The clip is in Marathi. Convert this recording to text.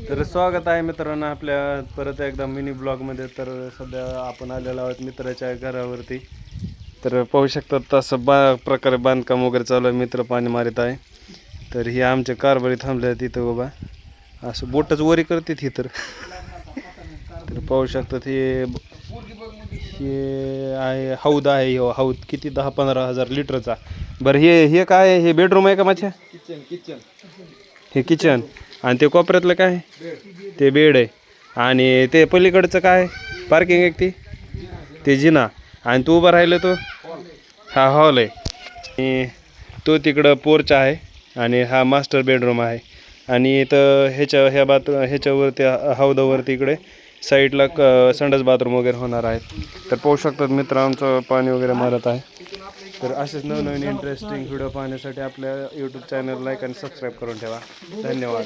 तर स्वागत आहे मित्रांनो आपल्या परत एकदा मिनी ब्लॉगमध्ये. तर सध्या आपण आलेलो आहोत मित्राच्या घरावरती. तर पाहू शकतात तसं प्रकारे बांधकाम वगैरे चालू आहे. मित्र पाणी मारित आहे. तर ही आमच्या कारभारी थांबले आहेत तिथं बाबा, असं बोटच वरी करते ही. तर पाहू शकतात हे आहे हौद आहे. हो हौद किती 10-15 हजार लिटरचा. बरं हे काय हे बेडरूम आहे का माझ्या? हे किचन. आणि ते कोपऱ्यातलं काय ते बेड आहे. आणि ते पलीकडचं काय पार्किंग आहे ते जिना. आणि तू उभं राहिलं तो हा हॉल आहे. आणि तो तिकडं पोर्च आहे. आणि हा मास्टर बेडरूम आहे. आणि इथं ह्याच्यावरती हौदावरती इकडे साईडला संडास बाथरूम वगैरे होणार आहेत. तर पाहू शकतात मित्र आमचं पाणी वगैरे मारत आहे. तर असेच नवनवीन इंटरेस्टिंग व्हिडिओ पाहण्यासाठी आपल्या यूट्यूब चॅनल लाईक आणि सबस्क्राईब करून ठेवा. धन्यवाद.